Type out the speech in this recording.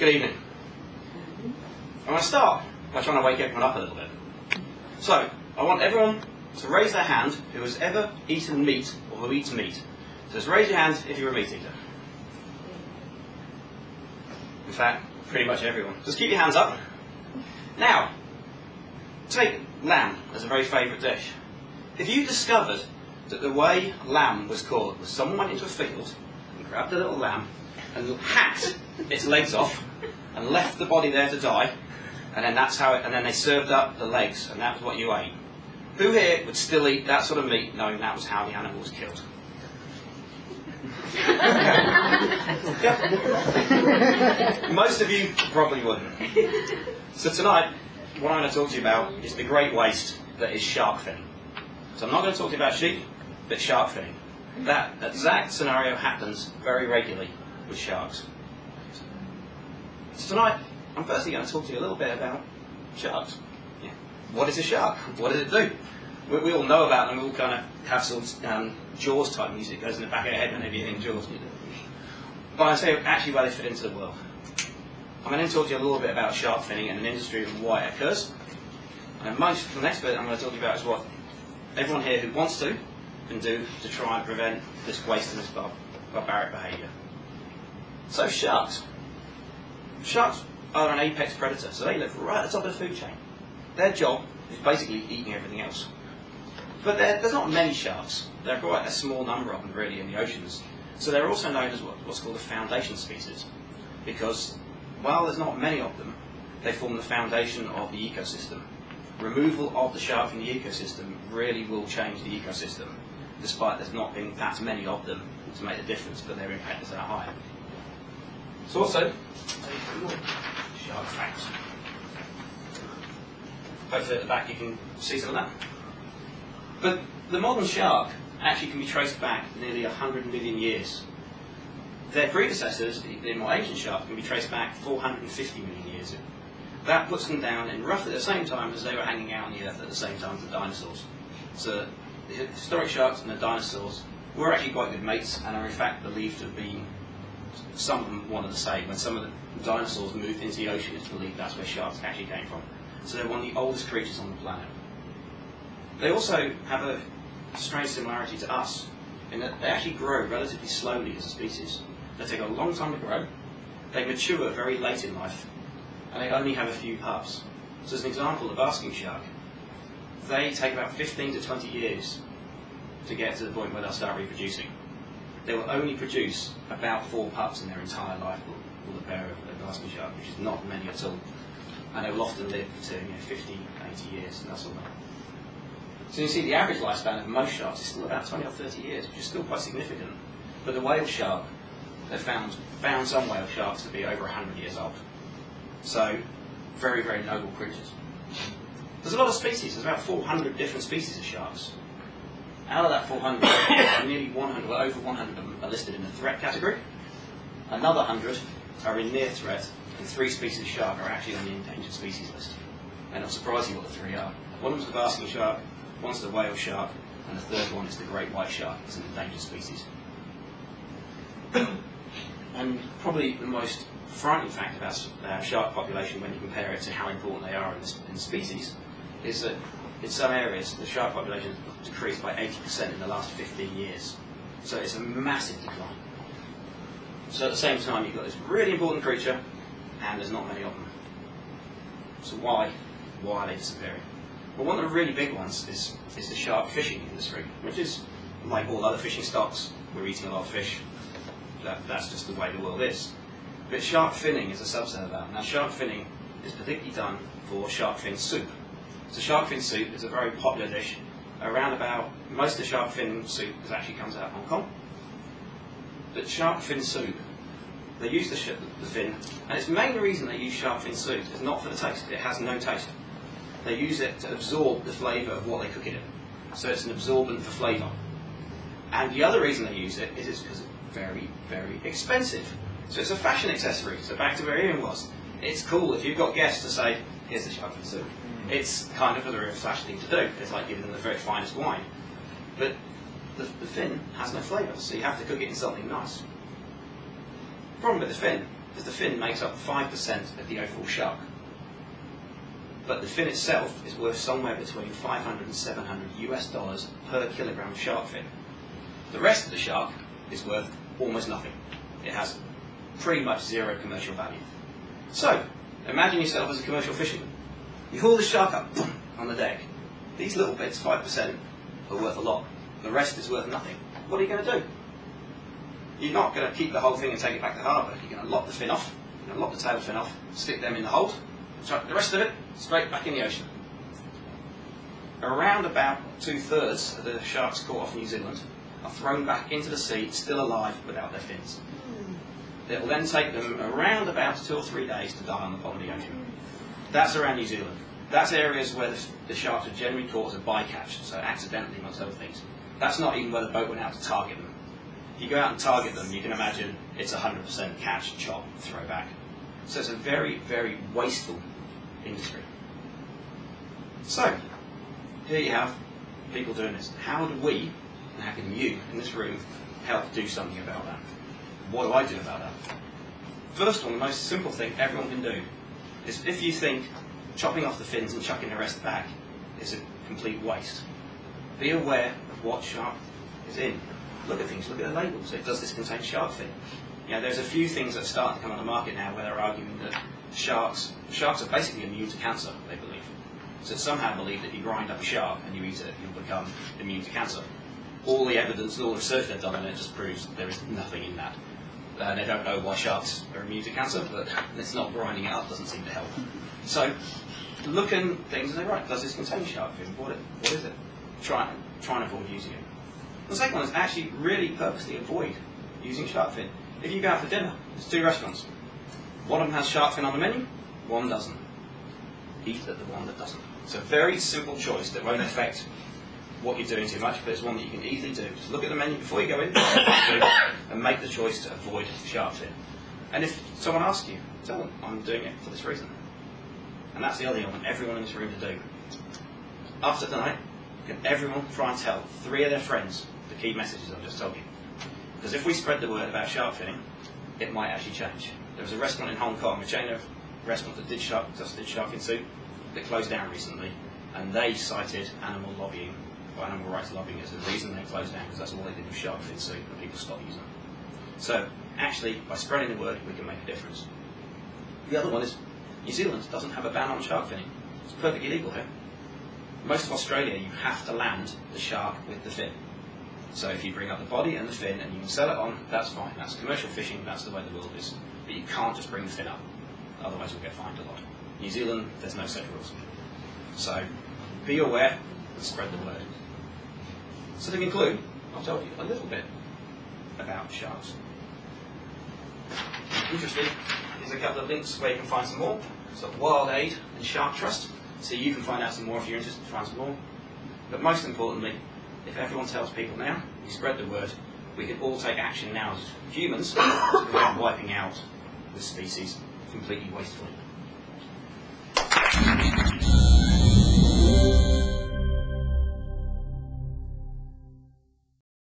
Good evening. I'm going to start by trying to wake everyone up a little bit. So, I want everyone to raise their hand who has ever eaten meat or who eats meat. So just raise your hand if you're a meat eater. In fact, pretty much everyone. Just keep your hands up. Now, take lamb as a very favourite dish. If you discovered that the way lamb was caught was someone went into a field and grabbed a little lamb and hacked its legs off and left the body there to die, and then that's how it, and then they served up the legs, and that was what you ate. Who here would still eat that sort of meat knowing that was how the animal was killed? Most of you probably wouldn't. So tonight, what I'm going to talk to you about is the great waste that is shark finning. So I'm not going to talk to you about sheep, but shark finning. That exact scenario happens very regularly with sharks. So tonight, I'm firstly going to talk to you a little bit about sharks. Yeah. What is a shark? What does it do? We all know about them. We all kind of have some Jaws type music goes in the back of our head whenever you think Jaws. But I say actually where they fit into the world. I'm going to talk to you a little bit about shark finning and an industry and why it occurs. And the next bit I'm going to talk to you about is what everyone here who wants to can do to try and prevent this waste and this barbaric behaviour. So sharks. Sharks are an apex predator, so they live right at the top of the food chain. Their job is basically eating everything else. But there's not many sharks. There are quite a small number of them really in the oceans. So they're also known as what's called a foundation species, because while there's not many of them, they form the foundation of the ecosystem. Removal of the shark from the ecosystem really will change the ecosystem, despite there's not been that many of them to make a difference, but their impact is that high. So also, shark facts. Hopefully at the back you can see some of that. But the modern shark actually can be traced back nearly 100 million years. Their predecessors, the more ancient shark, can be traced back 450 million years. That puts them down in roughly the same time as they were hanging out on the Earth at the same time as the dinosaurs. So the historic sharks and the dinosaurs were actually quite good mates and are in fact believed to have been, some of them one and the same. When some of the dinosaurs moved into the ocean, it's believed that's where sharks actually came from. So they're one of the oldest creatures on the planet. They also have a strange similarity to us, in that they actually grow relatively slowly as a species. They take a long time to grow, they mature very late in life, and they only have a few pups. So as an example, the basking shark, they take about 15 to 20 years to get to the point where they'll start reproducing. They will only produce about 4 pups in their entire life, will the pair of a basking shark, which is not many at all. And they will often live to 50, 80 years, and that's all that. So you see the average lifespan of most sharks is still about 20 or 30 years, which is still quite significant. But the whale shark, they've found some whale sharks to be over 100 years old. So, very, very noble creatures. There's a lot of species. There's about 400 different species of sharks. Out of that 400, nearly 100, well, over 100 of them are listed in the threat category. Another 100 are in near threat, and 3 species of shark are actually on the endangered species list. And it'll surprise you what the 3 are. One of them's the basking shark, one's the whale shark, and the third one is the great white shark. It's an endangered species. And probably the most frightening fact about our shark population when you compare it to how important they are in species is that in some areas the shark population has decreased by 80% in the last 15 years. So it's a massive decline. So at the same time you've got this really important creature and there's not many of them. So why are they disappearing? Well, one of the really big ones is the shark fishing industry, which is like all other fishing stocks. We're eating a lot of fish. That's just the way the world is. But shark finning is a subset of that. Now, shark finning is particularly done for shark fin soup. So shark fin soup is a very popular dish. Most of the shark fin soup actually comes out of Hong Kong. But shark fin soup, they use the fin, and its main reason they use shark fin soup is not for the taste. It has no taste. They use it to absorb the flavour of what they cook it in. So it's an absorbent for flavour. And the other reason they use it is because it's very, very expensive. So it's a fashion accessory. So back to where Ian was. It's cool if you've got guests to say, here's the shark fin soup. It's kind of a very flash thing to do. It's like giving them the very finest wine. But the fin has no flavour, so you have to cook it in something nice. The problem with the fin is the fin makes up 5% of the overall shark. But the fin itself is worth somewhere between 500 and 700 US dollars per kilogram of shark fin. The rest of the shark is worth almost nothing. It has pretty much zero commercial value. So, imagine yourself as a commercial fisherman. You haul the shark up on the deck. These little bits, 5%, are worth a lot. The rest is worth nothing. What are you going to do? You're not going to keep the whole thing and take it back to harbour. You're going to lock the fin off, you're going to lock the tail fin off, stick them in the hold, chuck the rest of it straight back in the ocean. Around about 2/3 of the sharks caught off New Zealand are thrown back into the sea, still alive, without their fins. It will then take them around about 2 or 3 days to die on the bottom of the ocean. That's around New Zealand. That's areas where the sharks are generally caught as a bycatch, so accidentally amongst other things. That's not even where the boat went out to target them. If you go out and target them, you can imagine it's 100% catch, chop, throw back. So it's a very, very wasteful industry. So, here you have people doing this. How do we, and how can you in this room, help do something about that? What do I do about that? First one, the most simple thing everyone can do is if you think chopping off the fins and chucking the rest back is a complete waste, be aware of what shark is in. Look at things, look at the labels. Does this contain shark fin? You know, there's a few things that start to come on the market now where they're arguing that sharks are basically immune to cancer, they believe. So somehow believe that if you grind up a shark and you eat it, you'll become immune to cancer. All the evidence and all the research they've done on it just proves that there is nothing in that. They don't know why sharks are immune to cancer, but it's not grinding it up doesn't seem to help. So look at things and say, right, does this contain shark fin? What is it? Try and avoid using it. The second one is actually really purposely avoid using shark fin. If you go out for dinner, there's 2 restaurants. One of them has shark fin on the menu, one doesn't. Eat at the one that doesn't. It's a very simple choice that won't affect what you're doing too much, but it's one that you can easily do. Just look at the menu before you go in and make the choice to avoid shark fin. And if someone asks you, tell them, I'm doing it for this reason. And that's the other thing I want everyone in this room to do. After tonight, can everyone try and tell 3 of their friends the key messages I've just told you? Because if we spread the word about shark finning, it might actually change. There was a restaurant in Hong Kong, a chain of restaurants that did shark fin soup, that closed down recently, and they cited animal lobbying, or animal rights lobbying as the reason they closed down, because that's all they did was shark fin soup, and people stopped using it. So, actually, by spreading the word, we can make a difference. The other one is, New Zealand doesn't have a ban on shark finning. It's perfectly legal here. Most of Australia, you have to land the shark with the fin. So if you bring up the body and the fin and you can sell it on, that's fine. That's commercial fishing, that's the way the world is. But you can't just bring the fin up, otherwise you'll get fined a lot. New Zealand, there's no such rules. So be aware and spread the word. So to conclude, I've told you a little bit about sharks. Interesting, here's a couple of links where you can find some more. So Wild Aid and Shark Trust, so you can find out some more if you're interested to find some more. But most importantly, if everyone tells people now, we spread the word, we can all take action now as humans to prevent wiping out the species completely wastefully.